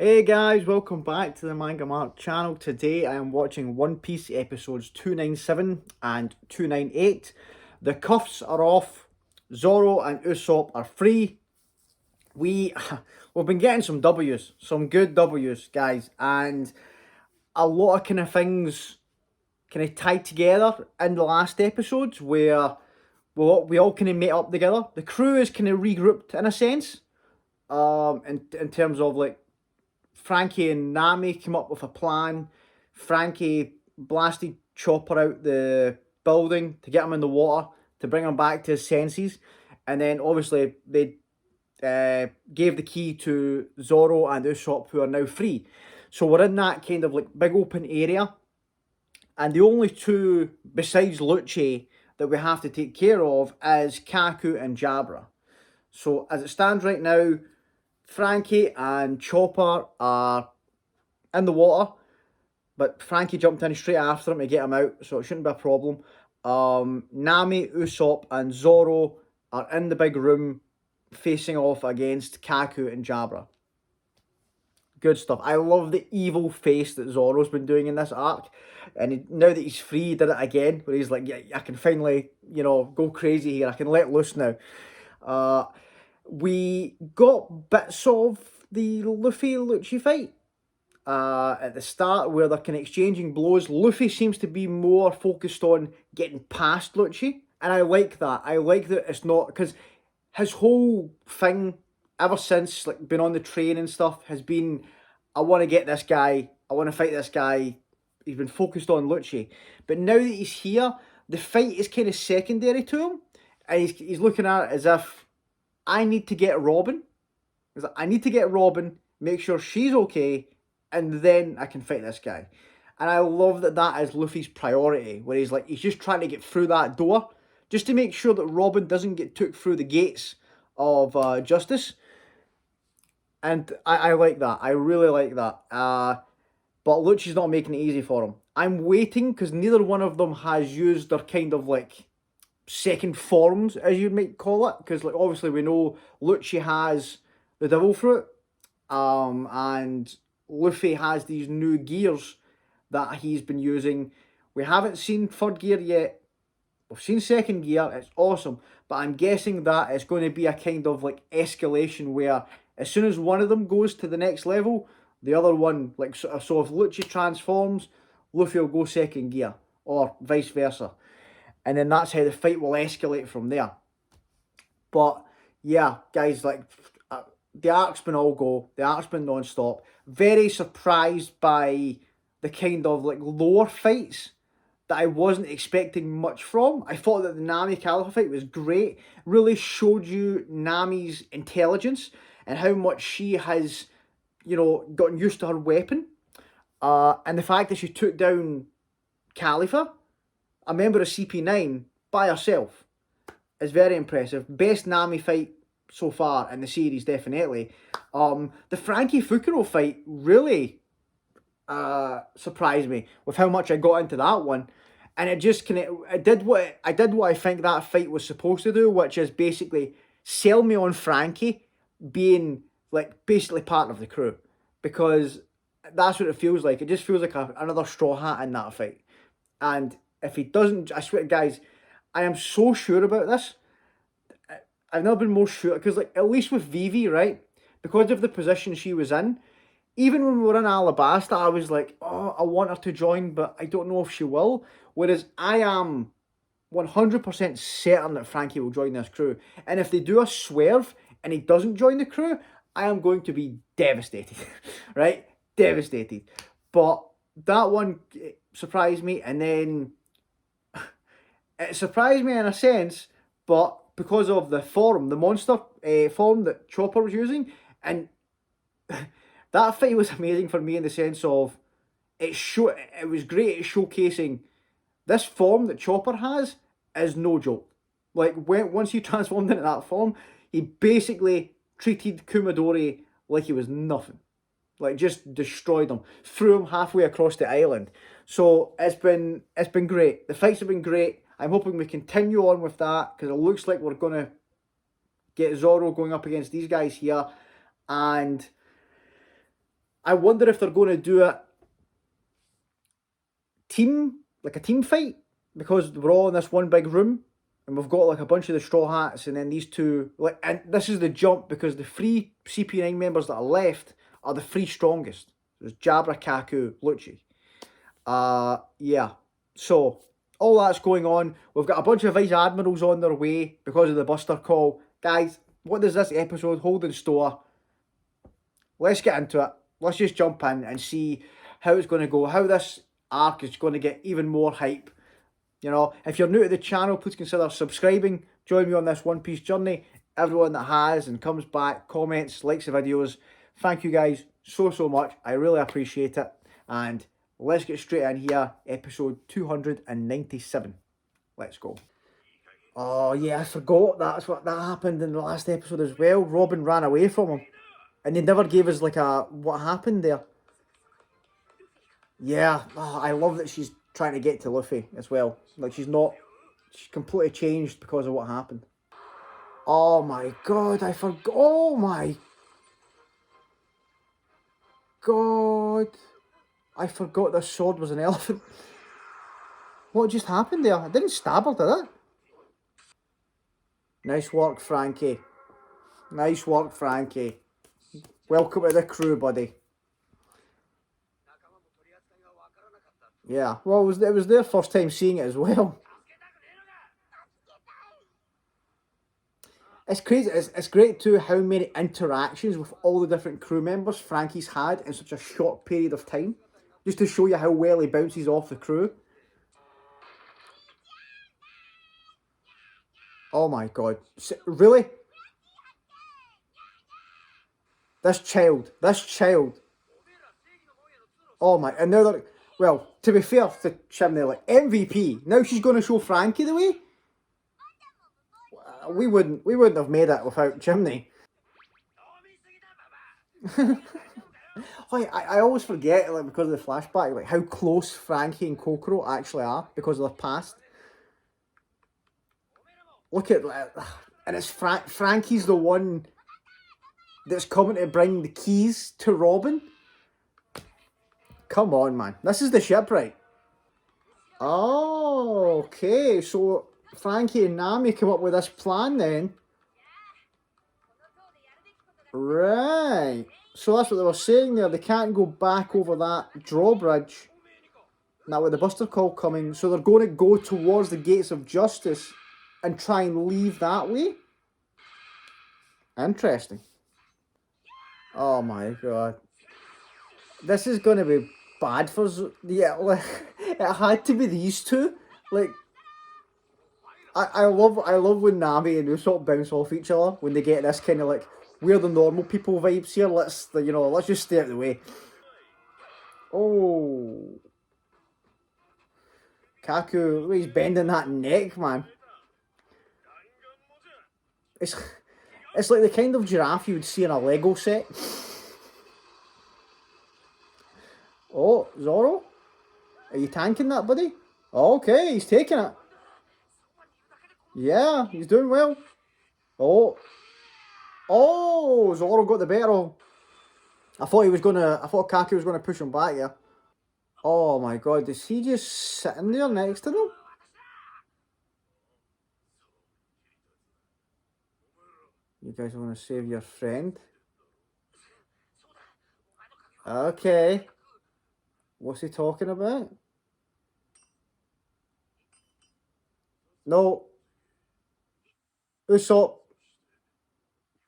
Hey guys, welcome back to the MangaMark channel. Today I am watching One Piece episodes 297 and 298. The cuffs are off, Zoro and Usopp are free. We've been getting some W's, some good W's, guys, and a lot of kind of things kind of tied together in the last episodes where we all kind of met up together. The crew is kind of regrouped in a sense, in terms of like Frankie and Nami came up with a plan. Frankie blasted Chopper out the building to get him in the water to bring him back to his senses, and then obviously they gave the key to Zoro and Usopp, who are now free. So we're in that kind of like big open area, and the only two besides Lucci that we have to take care of is Kaku and Jabra. So as it stands right now, Frankie and Chopper are in the water, but Frankie jumped in straight after him to get him out, so it shouldn't be a problem. Nami, Usopp, and Zoro are in the big room facing off against Kaku and Jabra. Good stuff. I love the evil face that Zoro's been doing in this arc, and now that he's free, he did it again, where he's like, yeah, I can finally, go crazy here. I can let loose now. We got bits of the Luffy Lucci fight at the start where they're kind of exchanging blows. Luffy seems to be more focused on getting past Lucci, and I like that. I like that it's not, because his whole thing ever since like been on the train and stuff has been, I want to get this guy, I want to fight this guy. He's been focused on Lucci, but now that he's here, the fight is kind of secondary to him, and he's looking at it as if I need to get Robin. He's like, I need to get Robin, make sure she's okay, and then I can fight this guy. And I love that that is Luffy's priority, where he's like, he's just trying to get through that door, just to make sure that Robin doesn't get took through the gates of justice. And I like that. I really like that. But Lucci's not making it easy for him. I'm waiting, because neither one of them has used their kind of like second forms, as you might call it, because like obviously we know Lucci has the devil fruit, and Luffy has these new gears that he's been using. We haven't seen third gear yet. We've seen second gear. It's awesome, but I'm guessing that it's going to be a kind of like escalation where as soon as one of them goes to the next level, the other one, like, so if Lucci transforms, Luffy will go second gear, or vice versa, and then that's how the fight will escalate from there. But yeah, guys, like, the arc's been all go. The arc's been non-stop. Very surprised by the kind of like lower fights that I wasn't expecting much from. I thought that the Nami Caliphate fight was great. Really showed you Nami's intelligence and how much she has, gotten used to her weapon. And the fact that she took down Khalifa, a member of CP9, by herself, is very impressive. Best Nami fight so far in the series, definitely. The Frankie Fukuro fight really surprised me with how much I got into that one, and it just kind of I did what I think that fight was supposed to do, which is basically sell me on Frankie being like basically part of the crew, because that's what it feels like. It just feels like another straw hat in that fight, and if he doesn't, I swear, guys, I am so sure about this. I've never been more sure, because like at least with Vivi, right, because of the position she was in, even when we were in Alabasta, I was like, oh, I want her to join, but I don't know if she will. Whereas I am 100% certain that Frankie will join this crew. And if they do a swerve and he doesn't join the crew, I am going to be devastated, right? Devastated. But that one surprised me, and then it surprised me in a sense, but because of the form, the monster form that Chopper was using, and that fight was amazing for me in the sense of it was great at showcasing this form that Chopper has is no joke. Like once he transformed into that form, he basically treated Kumadori like he was nothing. Like just destroyed him, threw him halfway across the island. So it's been great. The fights have been great. I'm hoping we continue on with that, because it looks like we're gonna get Zoro going up against these guys here, and I wonder if they're going to do it like a team fight, because we're all in this one big room and we've got like a bunch of the Straw Hats, and then these two, like, and this is the jump because the three CP9 members that are left are the three strongest. There's Jabra, Kaku, Lucci. Yeah. So all that's going on. We've got a bunch of Vice Admirals on their way because of the Buster Call. Guys, what does this episode hold in store? Let's get into it. Let's just jump in and see how it's going to go, how this arc is going to get even more hype. You know, if you're new to the channel, please consider subscribing. Join me on this One Piece journey. Everyone that has and comes back, comments, likes the videos, thank you guys so much. I really appreciate it. And let's get straight in here. Episode 297. Let's go. Oh yeah, I forgot that happened in the last episode as well. Robin ran away from him. And they never gave us like a what happened there. Yeah, I love that she's trying to get to Luffy as well. Like she's completely changed because of what happened. Oh my god, I forgot. Oh my god. I forgot the sword was an elephant. What just happened there? I didn't stab her, did it? Nice work, Frankie. Nice work, Frankie. Welcome to the crew, buddy. Yeah, well, it was their first time seeing it as well. It's crazy. It's great too how many interactions with all the different crew members Frankie's had in such a short period of time. Just to show you how well he bounces off the crew. Oh my god. Really? This child. Oh my, and now they're, well, to be fair to Chimney, like, MVP. Now she's going to show Frankie the way? We wouldn't have made it without Chimney. I always forget, like, because of the flashback, like how close Frankie and Kokoro actually are because of their past. Look at, and it's Frankie's the one that's coming to bring the keys to Robin. Come on, man. This is the shipwright. Oh, okay. So Frankie and Nami come up with this plan then. Right. So that's what they were saying there. They can't go back over that drawbridge. Now with the Buster Call coming, so they're going to go towards the Gates of Justice and try and leave that way. Interesting. Oh my god. This is going to be bad for... Yeah, like, it had to be these two. Like, I love when Nami and Usopp bounce off each other when they get this kind of like, we're the normal people vibes here. Let's just stay out of the way. Oh, Kaku, he's bending that neck, man. It's like the kind of giraffe you would see in a Lego set. Oh, Zoro, are you tanking that, buddy? Okay, he's taking it. Yeah, he's doing well. Oh, Zoro got the better of him. I thought Kaku was gonna push him back, yeah. Oh my god, is he just sitting there next to them? You guys want to save your friend? Okay. What's he talking about? No. Usopp.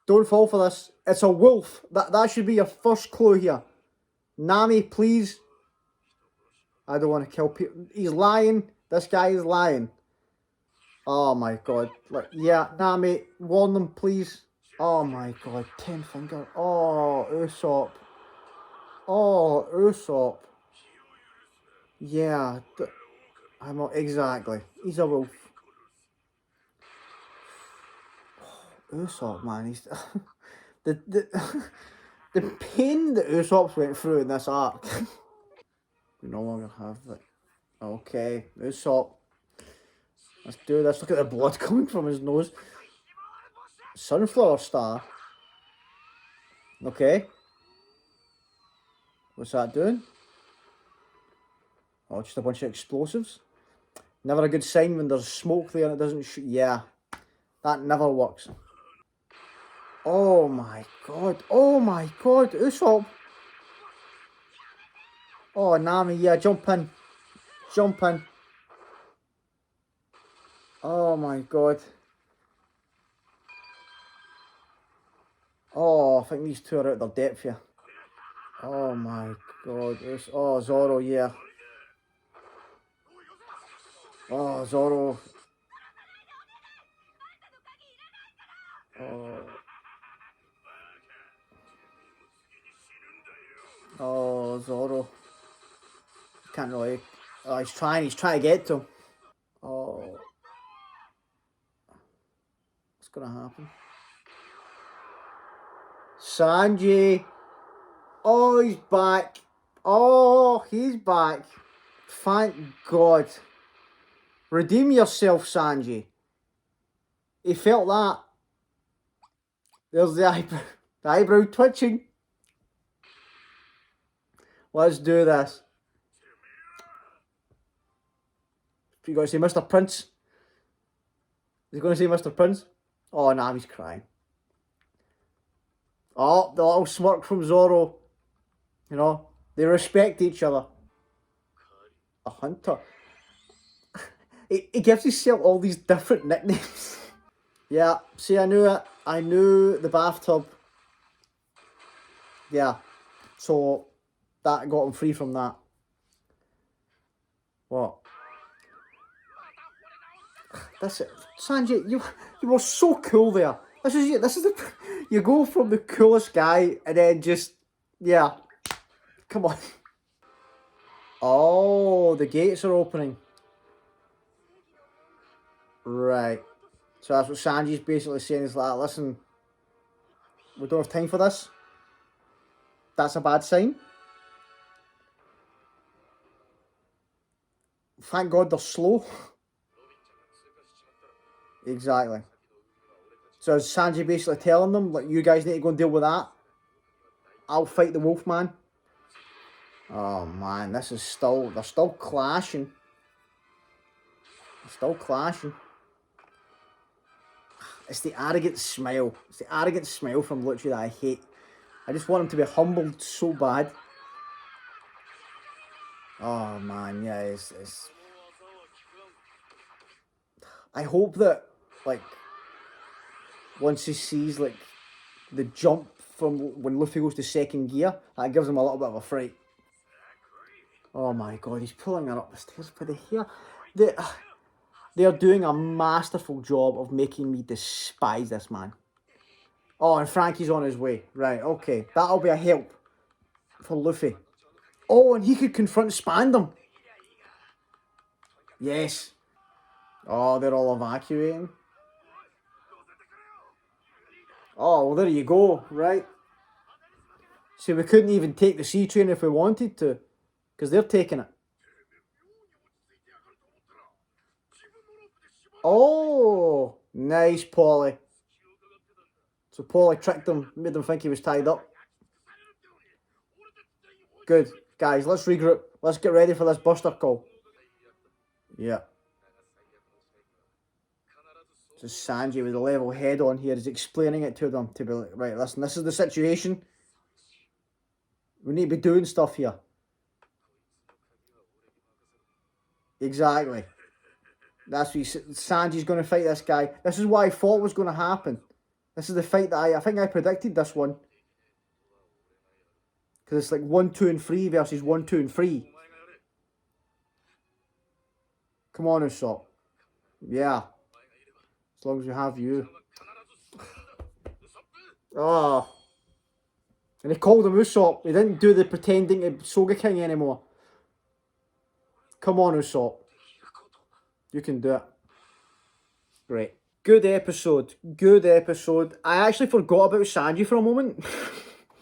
Don't fall for this. It's a wolf. That should be your first clue here. Nami, please. I don't want to kill people. He's lying. This guy is lying. Oh my god. Like, yeah, Nami, warn them, please. Oh my god. 10 finger. Oh, Usopp. Oh, Usopp. Yeah. I'm not exactly. He's a wolf. Oh, Usopp, man. He's the pain that Usopp went through in this arc. We no longer have it. Okay, Usopp. Let's do this. Look at the blood coming from his nose. Sunflower star. Okay. What's that doing? Oh, just a bunch of explosives. Never a good sign when there's smoke there and it doesn't shoot. Yeah, that never works. Oh my god. Oh my god. Usopp. Oh, Nami, yeah, jump in. Jump in. Oh my god. Oh, I think these two are out of their depth here. Oh my god. Oh, Zoro, yeah. Oh, Zoro. Oh. Oh, Zoro. Can't really. Oh, he's trying to get to him. Oh. What's gonna happen? Sanji. Oh, he's back. Oh, he's back. Thank God. Redeem yourself, Sanji. He felt that. There's the eyebrow, the eyebrow twitching. Let's do this. You going to say Mr. Prince? Is he going to say Mr. Prince? Oh, nah, he's crying. Oh, the little smirk from Zoro. You know, they respect each other. A hunter. He gives himself all these different nicknames. Yeah, see, I knew it. I knew the bathtub. Yeah, so that got him free from that. What? That's it. Sanji, you were so cool there. This is the you go from the coolest guy and then just yeah. Come on. Oh, the gates are opening. Right. So that's what Sanji's basically saying is like, listen, we don't have time for this. That's a bad sign. Thank God they're slow. Exactly. So is Sanji basically telling them, like, you guys need to go and deal with that? I'll fight the Wolfman. Oh man, they're still clashing. They're still clashing. It's the arrogant smile. It's the arrogant smile from Lucci that I hate. I just want him to be humbled so bad. Oh man, yeah, it's... I hope that, like, once he sees, like, the jump from when Luffy goes to second gear, that gives him a little bit of a fright. Oh my god, he's pulling her up the stairs by the hair. They're doing a masterful job of making me despise this man. Oh, and Frankie's on his way. Right, okay. That'll be a help for Luffy. Oh, and he could confront Spandam. Yes. Oh, they're all evacuating. Oh, well, there you go, right? See, we couldn't even take the sea train if we wanted to, because they're taking it. Oh, nice, Polly. So Polly tricked them, made them think he was tied up. Good. Guys, let's regroup. Let's get ready for this buster call. Yeah. So Sanji with a level head on here is explaining it to them to be like, right, listen, this is the situation. We need to be doing stuff here. Exactly. That's what Sanji's going to fight this guy. This is what I thought was going to happen. This is the fight that I think I predicted this one. Because it's like 1, 2, and 3 versus 1, 2, and 3. Come on, Usopp. Yeah. As long as we have you. Oh. And he called him Usopp. He didn't do the pretending to Soga King anymore. Come on, Usopp. You can do it. Great. Good episode. Good episode. I actually forgot about Sanji for a moment.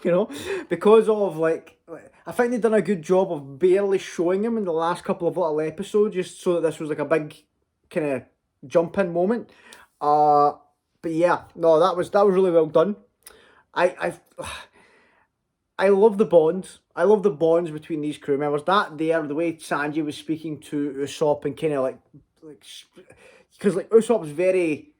You know, because of like I think they've done a good job of barely showing him in the last couple of little episodes, just so that this was like a big kind of jump in moment. But yeah, no, that was really well done. I love the bonds I love the bonds between these crew members. That there, the way Sanji was speaking to Usopp and kind of like, because like Usopp's very,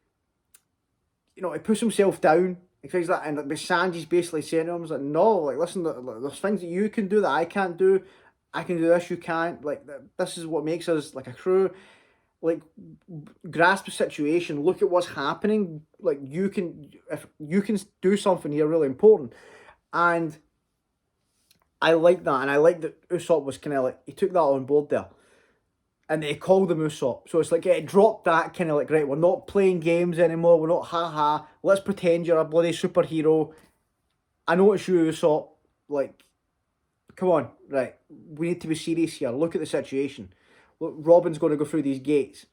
he puts himself down. Things like that, and like, but Sanji's basically saying to him, like, no, like, listen, there's things that you can do that I can't do. I can do this, you can't. Like, this is what makes us like a crew. Like, grasp the situation. Look at what's happening. Like, if you can do something here really important, and I like that, and I like that Usopp was kind of like he took that on board there, and they called him Usopp. So it's like it dropped that kind of like, right, we're not playing games anymore. We're not haha. Let's pretend you're a bloody superhero. I know it's you, Usopp. Like, come on, right? We need to be serious here. Look at the situation. Look, Robin's going to go through these gates.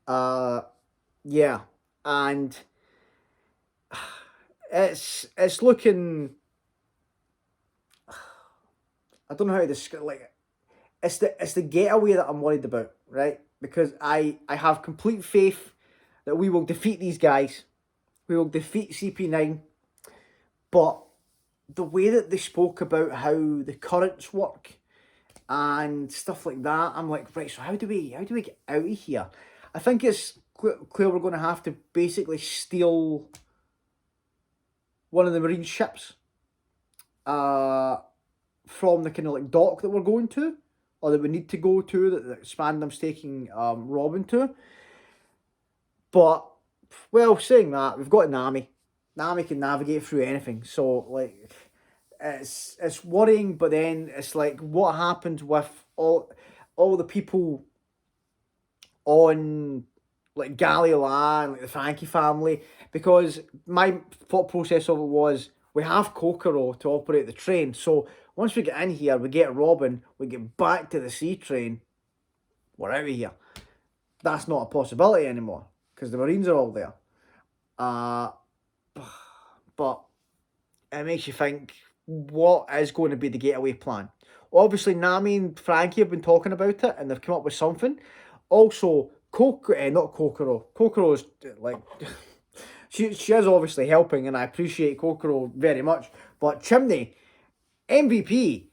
Yeah, and it's looking. I don't know how to describe. Like, it's the getaway that I'm worried about, right? Because I have complete faith that we will defeat these guys. We will defeat CP9, but the way that they spoke about how the currents work and stuff like that, I'm like, right, so how do we get out of here? I think it's clear we're going to have to basically steal one of the marine ships from the kind of like dock that we're going to, or that we need to go to, that Spandam's taking Robin to. But, well, saying that, we've got Nami. Nami can navigate through anything, so like it's worrying, but then it's like what happens with all the people on like Galila and like the Frankie family, because my thought process of it was we have Kokoro to operate the train, so once we get in here, we get Robin, we get back to the sea train, we're out of here. That's not a possibility anymore because the Marines are all there. But it makes you think, what is going to be the getaway plan? Obviously, Nami and Frankie have been talking about it, and they've come up with something. Also, not Kokoro. Kokoro's like she is obviously helping, and I appreciate Kokoro very much. But Chimney, MVP.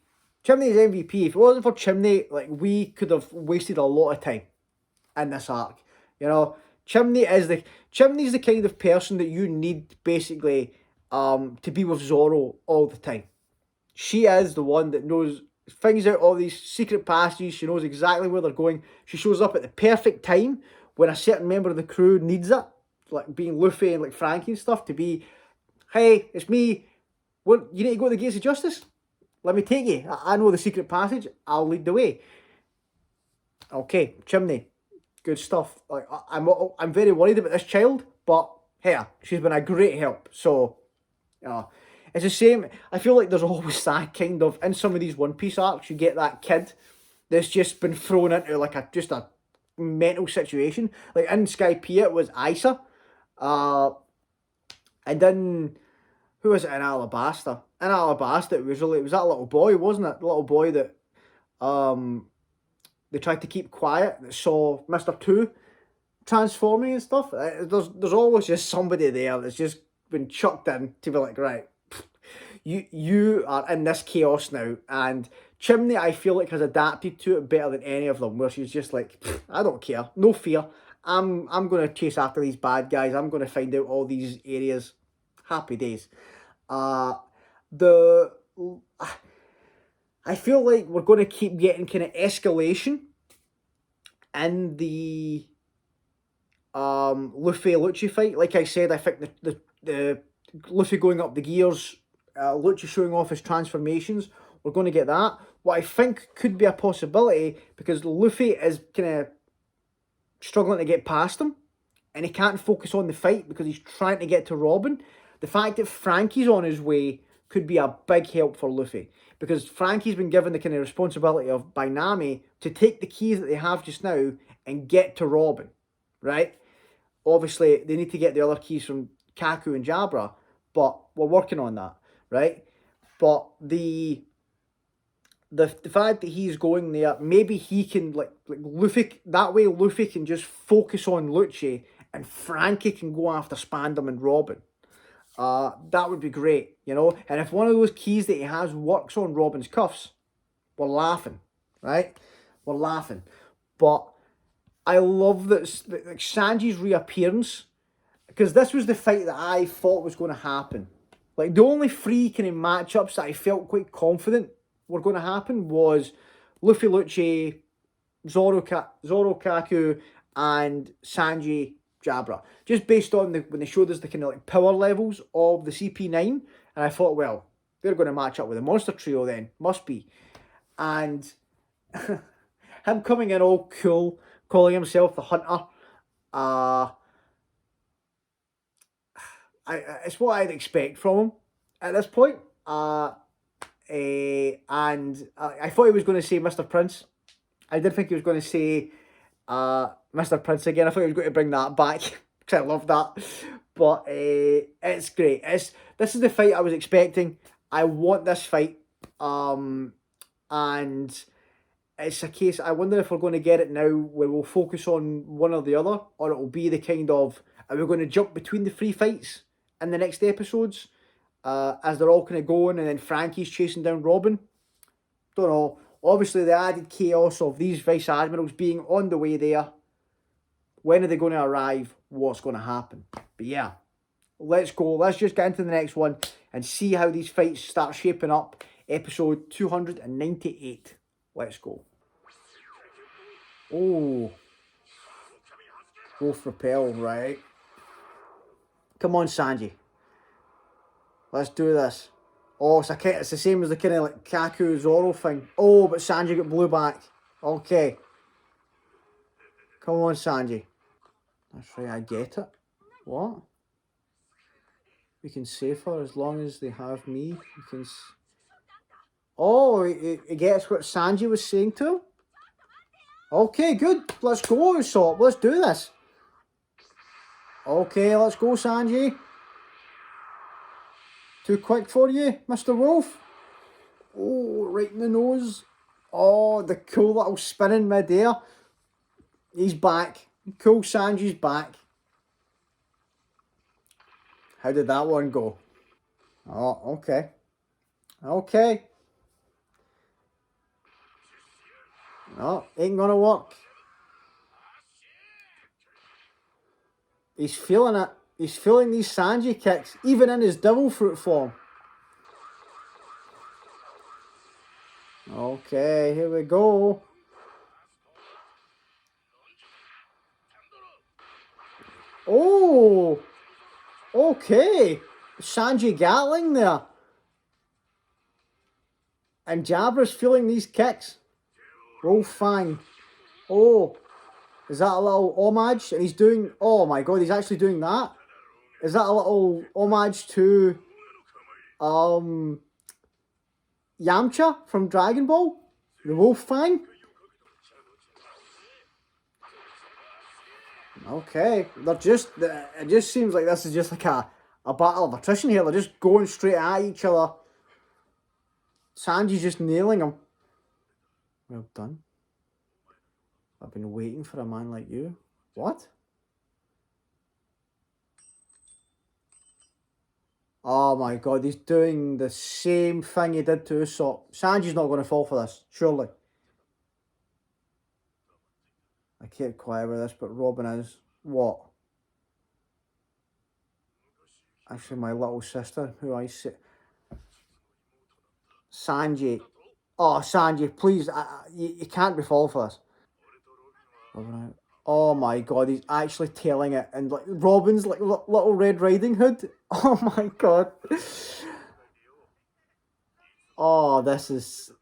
Chimney's MVP. If it wasn't for Chimney, like we could have wasted a lot of time in this arc. Chimney's the kind of person that you need basically to be with Zoro all the time. She is the one that knows things out all these secret passages. She knows exactly where they're going. She shows up at the perfect time when a certain member of the crew needs it, like being Luffy and like Frankie and stuff, to be, hey, it's me. What, you need to go to the gates of justice? Let me take you. I know the secret passage. I'll lead the way. Okay, Chimney. Good stuff. Like I'm very worried about this child, but hey, she's been a great help. So, it's the same. I feel like there's always that kind of, in some of these One Piece arcs, you get that kid that's just been thrown into like just a mental situation. Like in Skypiea, it was Isa, and then who was it in Alabasta? In Alabasta, it was that little boy, wasn't it? The little boy that they tried to keep quiet, that saw Mr. Two transforming and stuff. There's always just somebody there that's just been chucked in to be like, right, you are in this chaos now. And Chimney, I feel like, has adapted to it better than any of them, where she's just like, I don't care, no fear. I'm going to chase after these bad guys. I'm going to find out all these areas. Happy days. I feel like we're going to keep getting kind of escalation in the Luffy Lucci fight. Like I said, I think the Luffy going up the gears, Lucci showing off his transformations, we're going to get that. What I think could be a possibility, because Luffy is kind of struggling to get past him, and he can't focus on the fight because he's trying to get to Robin. The fact that Frankie's on his way could be a big help for Luffy, because Frankie's been given the kind of responsibility by Nami to take the keys that they have just now and get to Robin, right? Obviously, they need to get the other keys from Kaku and Jabra, but we're working on that, right? But the fact that he's going there, maybe he can, like Luffy, that way Luffy can just focus on Lucci and Frankie can go after Spandam and Robin. That would be great, you know. And if one of those keys that he has works on Robin's cuffs, we're laughing, right? We're laughing. But I love that like Sanji's reappearance, because this was the fight that I thought was going to happen. Like the only three kind of matchups that I felt quite confident were going to happen was Luffy Lucci, Zoro Kaku, and Sanji Jabra. Just based on when they showed us the kind of like power levels of the CP9, and I thought, well, they're going to match up with the Monster Trio then, must be. And him coming in all cool, calling himself the Hunter, it's what I'd expect from him at this point. And I thought he was going to say Mr. Prince. I did think he was going to say Mr. Prince again. I thought he was going to bring that back because I love that. But it's great. This is the fight I was expecting. I want this fight. And it's a case, I wonder if we're going to get it now where we'll focus on one or the other, or it will be the kind of, are we going to jump between the three fights in the next episodes as they're all kind of going, and then Frankie's chasing down Robin? Don't know. Obviously, the added chaos of these Vice Admirals being on the way there. When are they going to arrive? What's going to happen? But yeah, let's go. Let's just get into the next one and see how these fights start shaping up. Episode 298. Let's go. Oh. Both repel, right. Come on, Sanji. Let's do this. Oh, it's the same as the kind of like Kaku Zoro thing. Oh, but Sanji got blue back. Okay. Come on, Sanji. That's right, I get it. What? We can save her as long as they have me. We can... Oh, he gets what Sanji was saying to him? Okay, good. Let's go, Usopp. Let's do this. Okay, let's go, Sanji. Too quick for you, Mr. Wolf? Oh, right in the nose. Oh, the cool little spinning mid-air. He's back. Cool Sanji's back. How did that one go? Oh, okay. Okay. No, ain't gonna work. He's feeling it. He's feeling these Sanji kicks, even in his devil fruit form. Okay, here we go. Oh, okay. Sanji Gatling there. And Jabra's feeling these kicks. Roll Fang. Oh, is that a little homage? And he's doing, oh my god, he's actually doing that. Is that a little homage to Yamcha from Dragon Ball? The Wolf Fang? Okay, it just seems like this is just like a battle of attrition here. They're just going straight at each other. Sanji's just nailing him. Well done. I've been waiting for a man like you. What? Oh my god, he's doing the same thing he did to Usopp. Sanji's not going to fall for this, surely. I kept quiet with this, but Robin is. What? Actually, my little sister, who I say... Sanji. Oh, Sanji, please, you can't be falling for this. Oh my god, he's actually telling it, and like Robin's like little Red Riding Hood. Oh my god. Oh, this is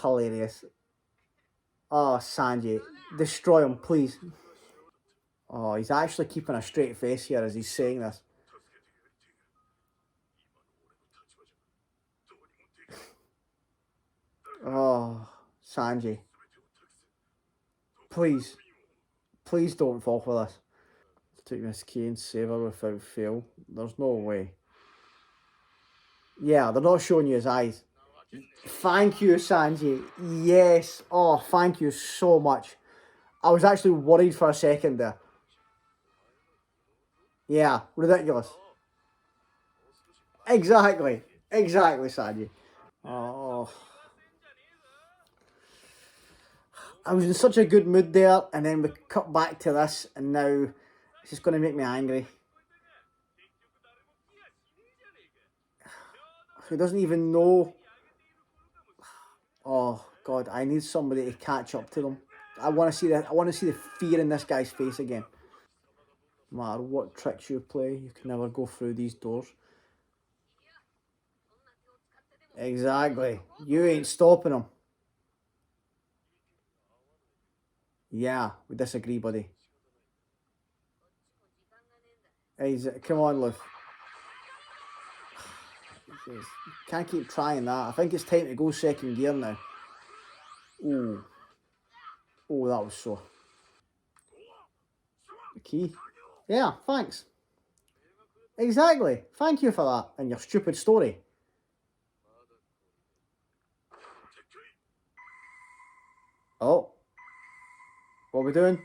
hilarious. Oh, Sanji, destroy him, please. Oh, he's actually keeping a straight face here as he's saying this. Oh, Sanji. Please. Please don't fall for this. Take this key and save her without fail. There's no way. Yeah, they're not showing you his eyes. Thank you, Sanji. Yes. Oh, thank you so much. I was actually worried for a second there. Yeah, ridiculous. Exactly. Exactly, Sanji. Oh. I was in such a good mood there, and then we cut back to this, and now it's just going to make me angry. He doesn't even know. Oh God, I need somebody to catch up to them. I want to see that. I want to see the fear in this guy's face again. No matter what tricks you play, you can never go through these doors. Exactly. You ain't stopping him. Yeah, we disagree, buddy. Come on, Luffy. Can't keep trying that. I think it's time to go second gear now. Ooh. Oh, that was sore. The key. Yeah, thanks. Exactly. Thank you for that and your stupid story. Oh. What are we doing?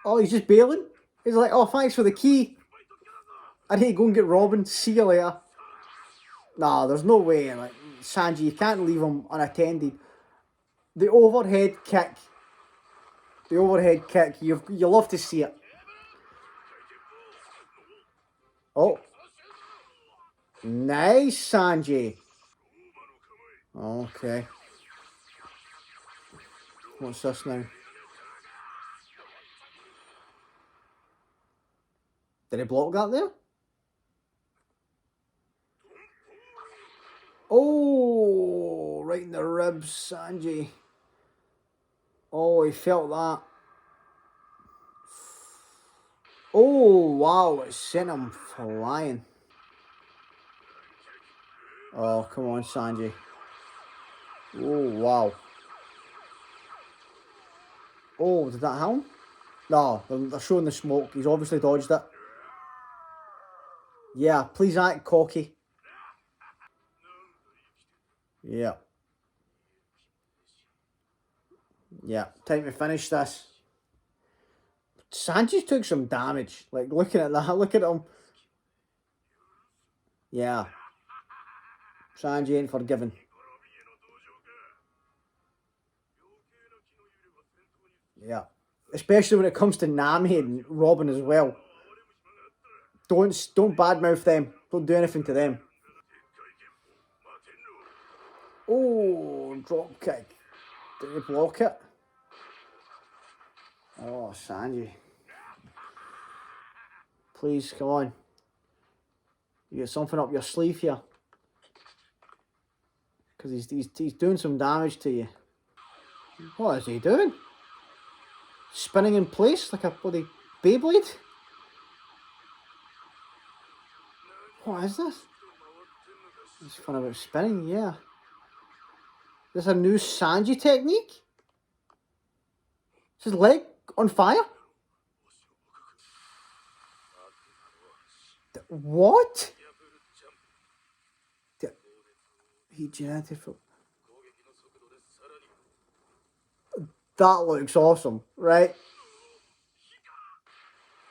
Oh, he's just bailing? He's like, oh, thanks for the key. I need to go and get Robin. See you later. Nah, there's no way. Like, Sanji, you can't leave him unattended. The overhead kick. The overhead kick. You love to see it. Oh. Nice, Sanji. Okay. What's this now? Did he block that there? Oh, right in the ribs, Sanji. Oh, he felt that. Oh, wow, it sent him flying. Oh, come on, Sanji. Oh, wow. Oh, did that help? No, they're showing the smoke. He's obviously dodged it. Yeah, please act cocky. Yeah. Yeah, time to finish this. Sanji's took some damage. Like, looking at that, look at him. Yeah. Sanji ain't forgiven. Yeah. Especially when it comes to Nami and Robin as well. Don't badmouth them. Don't do anything to them. Oh, drop kick. Did he block it? Oh, Sanji. Please, come on. You get something up your sleeve here. Because he's doing some damage to you. What is he doing? Spinning in place like a bloody Beyblade? What is this? It's fun about spinning, yeah. Is this a new Sanji technique? Is his leg on fire? What? He generated from... That looks awesome, right?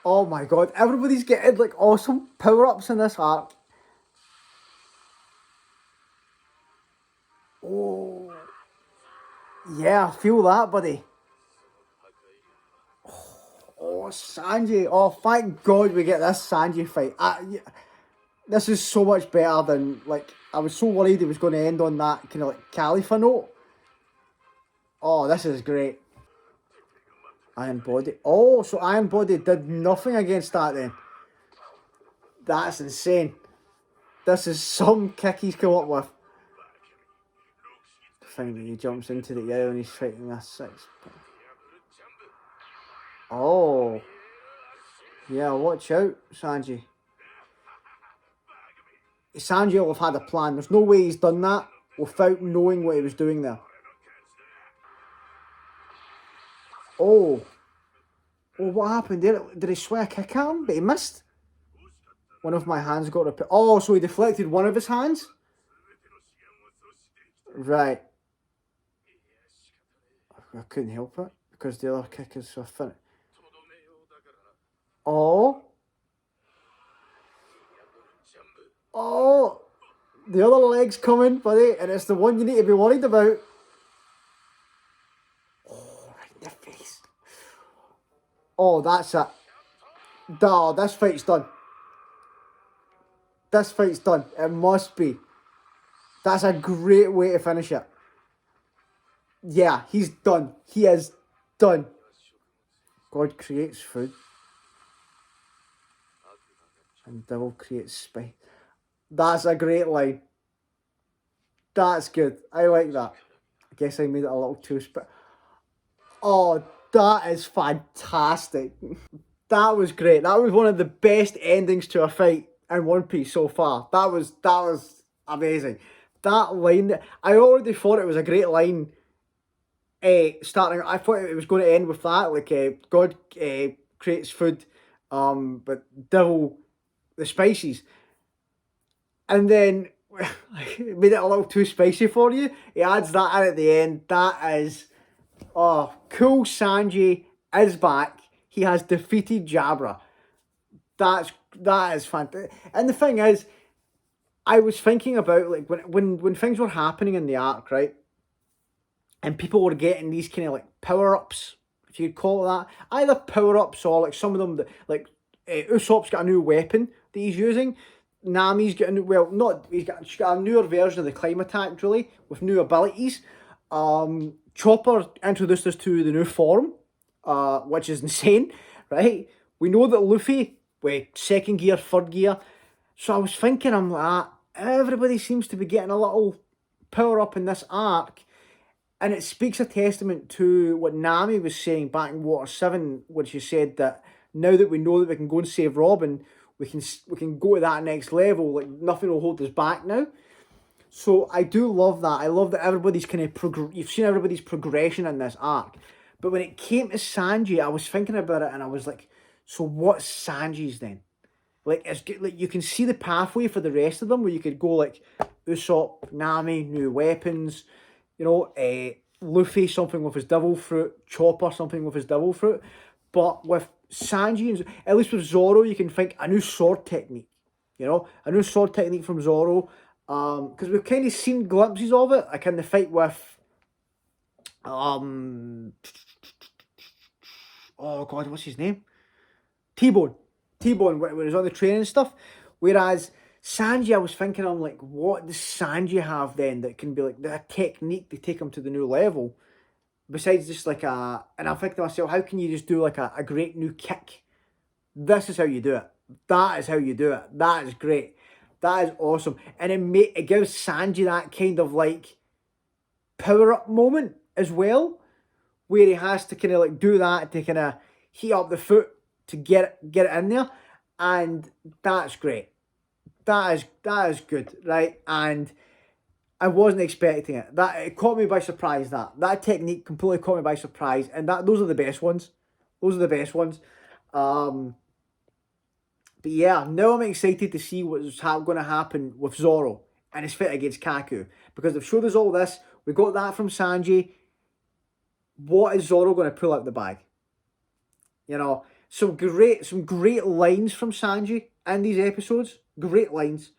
Oh my god, everybody's getting like awesome power-ups in this arc. Oh. Yeah, feel that, buddy. Oh, Sanji. Oh, thank God we get this Sanji fight. This is so much better than, like, I was so worried it was going to end on that kind of, like, Khalifa note. Oh, this is great. Iron Body. Oh, so Iron Body did nothing against that then. That's insane. This is some kick he's come up with. Finally, he jumps into the air and he's fighting a six. Oh. Yeah, watch out, Sanji. Sanji will have had a plan. There's no way he's done that without knowing what he was doing there. Oh. Oh, what happened there? Did he swing a kick at him? But he missed. One of my hands got repaired. Oh, so he deflected one of his hands? Right. I couldn't help it because the other kick is so thin. Oh. The other leg's coming, buddy, and it's the one you need to be worried about. Oh, right in the face. Oh, that's it. Oh, this fight's done. This fight's done. It must be. That's a great way to finish it. Yeah, he's done. He is done. God creates food. And devil creates spice. That's a great line. That's good. I like that. I guess I made it a little too Oh, that is fantastic. That was great. That was one of the best endings to a fight in One Piece so far. That was amazing. That line, I already thought it was a great line. Starting, I thought it was going to end with that, like God creates food, but devil the spices, and then made it a little too spicy for you. He adds that in at the end. That is, oh, cool. Sanji is back. He has defeated Jabra. That is fantastic. And the thing is, I was thinking about like when things were happening in the arc, right? And people were getting these kind of like power-ups, if you could call it that. Either power-ups or like some of them, that, like Usopp's got a new weapon that he's using. Nami's got a new, well, not, she's got a newer version of the climb attack, really, with new abilities. Chopper introduced us to the new form, which is insane, right? We know that Luffy, with second gear, third gear. So I was thinking, I'm like, everybody seems to be getting a little power-up in this arc. And it speaks a testament to what Nami was saying back in Water 7, when she said that now that we know that we can go and save Robin, we can go to that next level. Like, nothing will hold us back now. So I do love that. I love that everybody's kind of you've seen everybody's progression in this arc. But when it came to Sanji, I was thinking about it and I was like, so what's Sanji's then? Like, it's like you can see the pathway for the rest of them, where you could go like Usopp, Nami, new weapons. You know, Luffy, something with his devil fruit. Chopper, something with his devil fruit. But with Sanji, and at least with Zoro, you can think a new sword technique. You know, a new sword technique from Zoro. Because we've kind of seen glimpses of it. Like in the fight with... oh God, what's his name? T-Bone. T-Bone, when he was on the train and stuff. Whereas... Sanji, I was thinking, I'm like, what does Sanji have then that can be like the technique to take him to the new level? Besides just like and I'm thinking to myself, how can you just do like a great new kick? This is how you do it. That is how you do it. That is great. That is awesome. And it gives Sanji that kind of like power up moment as well, where he has to kind of like do that to kind of heat up the foot to get it in there. And that's great. That is good, right? And I wasn't expecting it. It caught me by surprise. That technique completely caught me by surprise, and those are the best ones. Those are the best ones. But yeah, now I'm excited to see what's going to happen with Zoro and his fight against Kaku, because they've showed us all this. We got that from Sanji. What is Zoro going to pull out the bag? You know, some great lines from Sanji in these episodes. Great lines.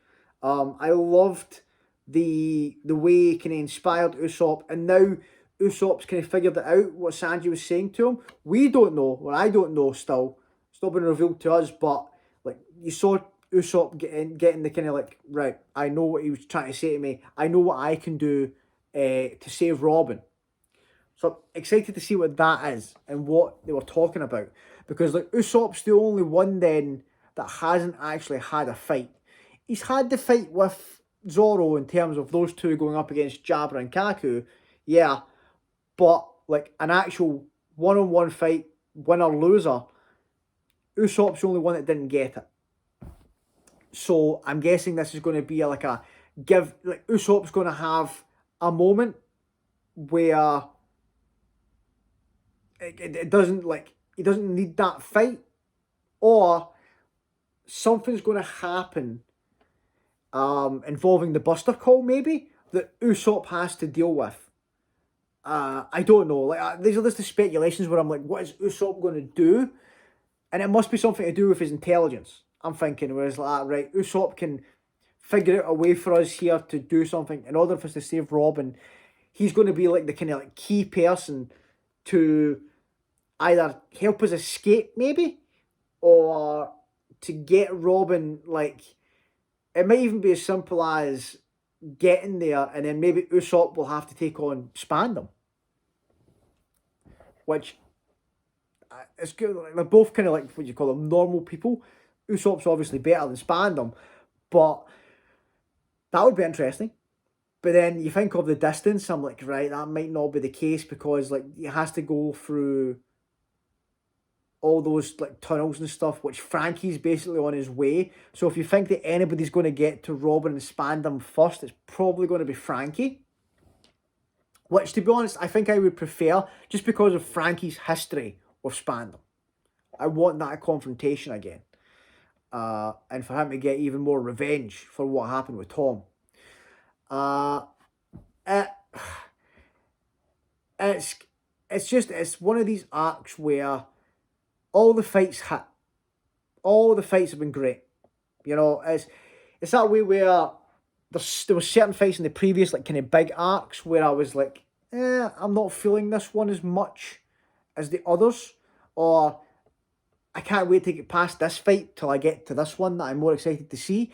I loved the way he kind of inspired Usopp, and now Usopp's kind of figured it out, what Sanji was saying to him. We don't know, or I don't know still. It's not been revealed to us, but like you saw Usopp getting the kind of like, right, I know what he was trying to say to me. I know what I can do to save Robin. So I'm excited to see what that is and what they were talking about. Because like Usopp's the only one then that hasn't actually had a fight. He's had the fight with Zoro in terms of those two going up against Jabra and Kaku. Yeah. But like an actual one-on-one fight, winner-loser, Usopp's the only one that didn't get it. So I'm guessing this is going to be like Usopp's going to have a moment where it doesn't like, he doesn't need that fight, or something's going to happen involving the Buster Call, maybe, that Usopp has to deal with. I don't know. Like these are just the speculations where I'm like, what is Usopp going to do? And it must be something to do with his intelligence. I'm thinking, whereas like, right, Usopp can figure out a way for us here to do something in order for us to save Robin. He's going to be like the kind of like key person to either help us escape, maybe, or to get Robin. Like, it might even be as simple as getting there, and then maybe Usopp will have to take on Spandam, which it's good. Like, they're both kind of like what you call them, normal people. Usopp's obviously better than Spandam, but that would be interesting. But then you think of the distance, I'm like, right, that might not be the case because like it has to go through all those like tunnels and stuff, which Frankie's basically on his way. So if you think that anybody's going to get to Robin and Spandam first, it's probably going to be Frankie. Which, to be honest, I think I would prefer just because of Frankie's history with Spandam. I want that confrontation again. And for him to get even more revenge for what happened with Tom. It, it's one of these arcs where all the fights hit. All the fights have been great. You know, it's that way where there was certain fights in the previous like kind of big arcs where I was like, I'm not feeling this one as much as the others, or I can't wait to get past this fight till I get to this one that I'm more excited to see.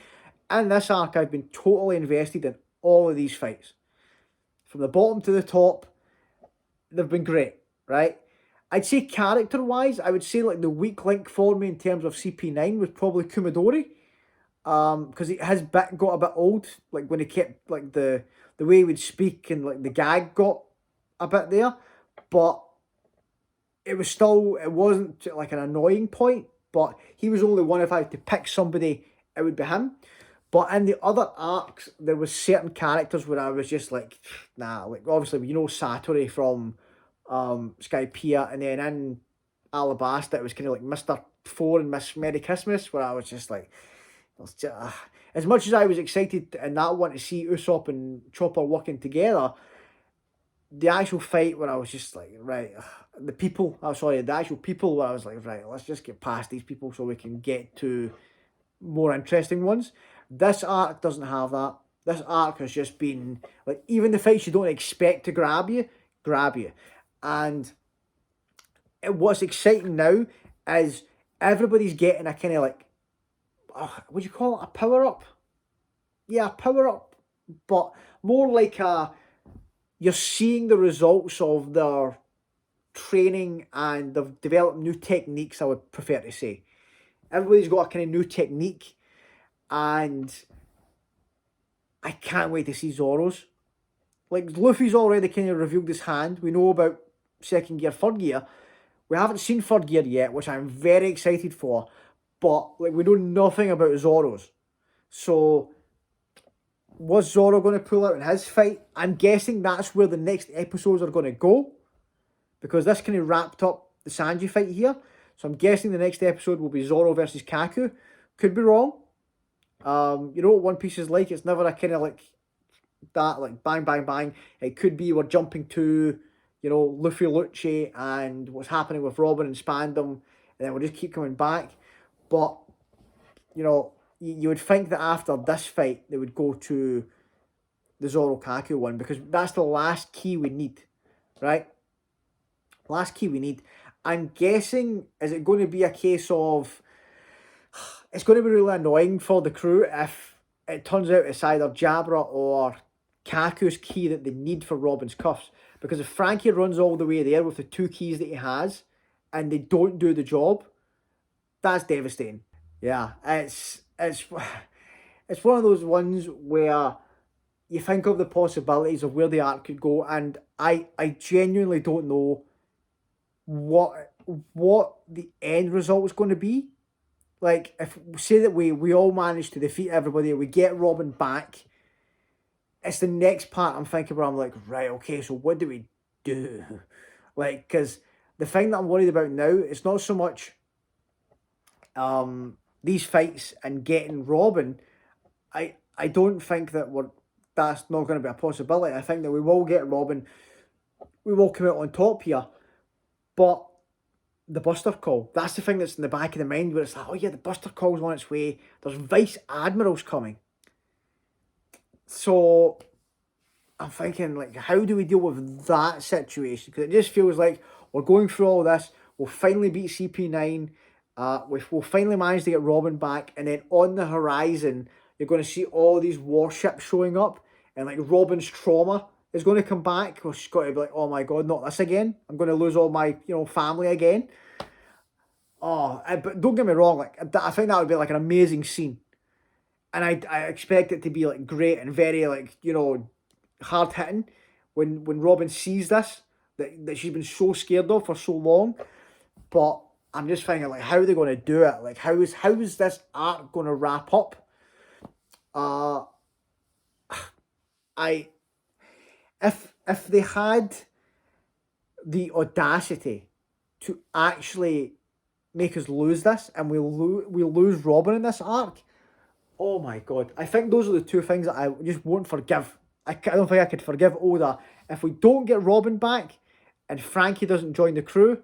And this arc, I've been totally invested in all of these fights. From the bottom to the top, they've been great, right? I'd say character-wise, I would say like the weak link for me in terms of CP9 was probably Kumadori. Because his bit got a bit old, like when he kept like the way he would speak and like the gag got a bit there, but it wasn't like an annoying point, but he was only one. If I had to pick somebody, it would be him. But in the other arcs, there was certain characters where I was just like, nah, like obviously, you know, Satori from Skypiea, and then in Alabasta, it was kind of like Mr. Four and Miss Merry Christmas, where I was just like, as much as I was excited in that one to see Usopp and Chopper working together, the actual fight where I was just like, right, the actual people where I was like, right, let's just get past these people so we can get to more interesting ones. This arc doesn't have that. This arc has just been, like, even the fights you don't expect to grab you. And what's exciting now is everybody's getting a kind of like, what do you call it? A power up? Yeah, a power up. But more like you're seeing the results of their training and they've developed new techniques, I would prefer to say. Everybody's got a kind of new technique, and I can't wait to see Zoro's. Like, Luffy's already kind of revealed his hand. We know about second gear, third gear. We haven't seen third gear yet, which I'm very excited for. But like, we know nothing about Zoro's. So was Zoro going to pull out in his fight? I'm guessing that's where the next episodes are going to go, because this kind of wrapped up the Sanji fight here. So I'm guessing the next episode will be Zoro versus Kaku. Could be wrong. You know what One Piece is like? It's never a kind of like that, like bang, bang, bang. It could be we're jumping to, you know, Luffy Lucci and what's happening with Robin and Spandam, and then we'll just keep coming back. But, you know, you would think that after this fight, they would go to the Zoro Kaku one, because that's the last key we need, right? Last key we need. I'm guessing, is it going to be a case of, it's going to be really annoying for the crew if it turns out it's either Jabra or Kaku's key that they need for Robin's cuffs. Because if Frankie runs all the way there with the two keys that he has, and they don't do the job, that's devastating. Yeah, it's one of those ones where you think of the possibilities of where the arc could go, and I genuinely don't know what the end result is going to be. Like, if say that we all manage to defeat everybody, we get Robin back, it's the next part I'm thinking where I'm like, right, okay, so what do we do? Like, because the thing that I'm worried about now, it's not so much these fights and getting Robin. I don't think that that's not going to be a possibility. I think that we will get Robin, we will come out on top here, but the Buster Call, that's the thing that's in the back of the mind, where it's like, oh yeah, the Buster Call's on its way. There's Vice Admirals coming. So I'm thinking, like, how do we deal with that situation? Because it just feels like we're going through all this. We'll finally beat CP9. We'll finally manage to get Robin back. And then on the horizon, you're going to see all these warships showing up. And, like, Robin's trauma is going to come back. She's got to be like, oh, my God, not this again. I'm going to lose all my, family again. Oh, but don't get me wrong. Like, I think that would be, like, an amazing scene. And I expect it to be, like, great and very, like, hard hitting when Robin sees this that she's been so scared of for so long. But I'm just thinking, like, how are they going to do it? Like, how is this arc going to wrap up? If they had the audacity to actually make us lose this, and we lose Robin in this arc, oh my God, I think those are the two things that I just won't forgive. I don't think I could forgive Oda. If we don't get Robin back and Frankie doesn't join the crew,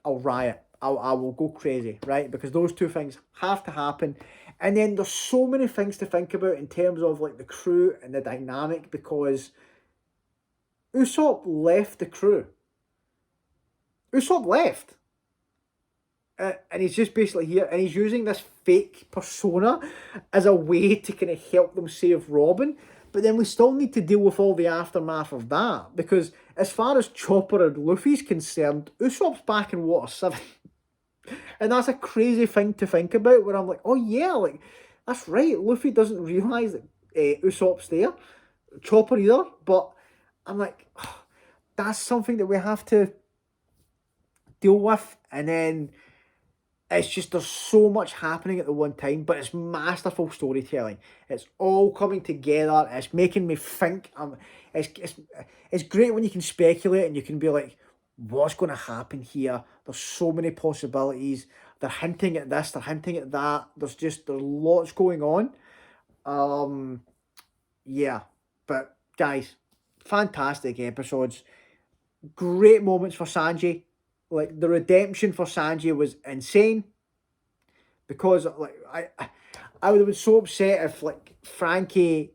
I'll riot. I will go crazy, right? Because those two things have to happen. And then there's so many things to think about in terms of, like, the crew and the dynamic, because Usopp left the crew. Usopp left. And he's just basically here, and he's using this fake persona as a way to kind of help them save Robin. But then we still need to deal with all the aftermath of that, because as far as Chopper and Luffy's concerned, Usopp's back in Water 7. And that's a crazy thing to think about, where I'm like, oh yeah, like, that's right, Luffy doesn't realise that Usopp's there, Chopper either, but I'm like, oh, that's something that we have to deal with. And then it's just, there's so much happening at the one time, but it's masterful storytelling. It's all coming together. It's making me think. It's great when you can speculate and you can be like, what's going to happen here? There's so many possibilities. They're hinting at this, they're hinting at that. There's lots going on. Yeah, but guys, fantastic episodes. Great moments for Sanji. Like, the redemption for Sanji was insane, because, like, I would have been so upset if, like, Sanji,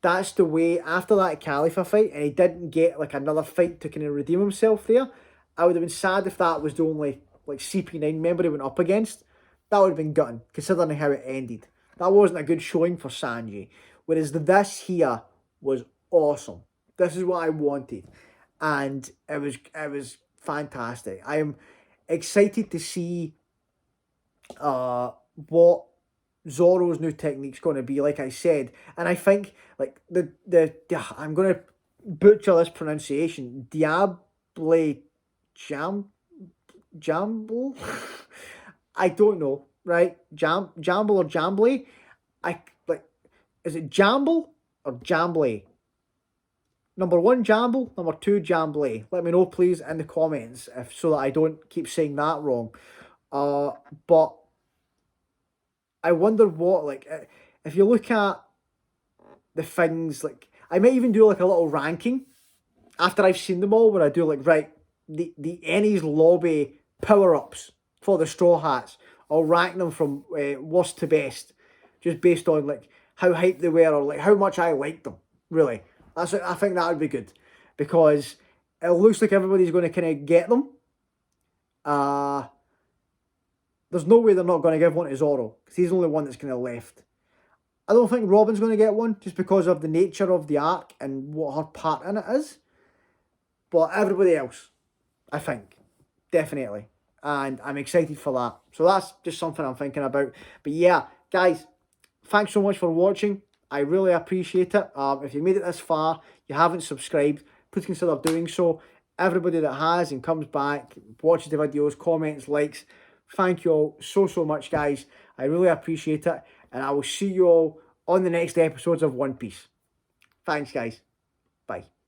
that's the way, after that Khalifa fight, and he didn't get, like, another fight to kind of redeem himself there. I would have been sad if that was the only, like, CP9 member he went up against. That would have been gutting, considering how it ended. That wasn't a good showing for Sanji. Whereas this here was awesome. This is what I wanted. And it was fantastic. I am excited to see what Zoro's new technique's going to be, like I said. And I think, like, the I'm going to butcher this pronunciation, Diable Jambe? I don't know, right? Jamble or Jamble? Is it Jamble or Jamble? Number 1, Jamble. Number 2, Jamble. Let me know, please, in the comments, so that I don't keep saying that wrong. But I wonder what, like, if you look at the things, like, I might even do, like, a little ranking after I've seen them all, where I do, like, right, the Ennie's Lobby power-ups for the Straw Hats. I'll rank them from worst to best, just based on, like, how hyped they were, or, like, how much I liked them, really. I think that would be good, because it looks like everybody's going to kind of get them. There's no way they're not going to give one to Zoro, because he's the only one that's kind of left. I don't think Robin's going to get one, just because of the nature of the arc and what her part in it is. But everybody else, I think, definitely. And I'm excited for that. So that's just something I'm thinking about. But yeah, guys, thanks so much for watching. I really appreciate it. If you made it this far, you haven't subscribed, please consider doing so. Everybody that has and comes back, watches the videos, comments, likes, thank you all so much, guys. I really appreciate it. And I will see you all on the next episodes of One Piece. Thanks, guys.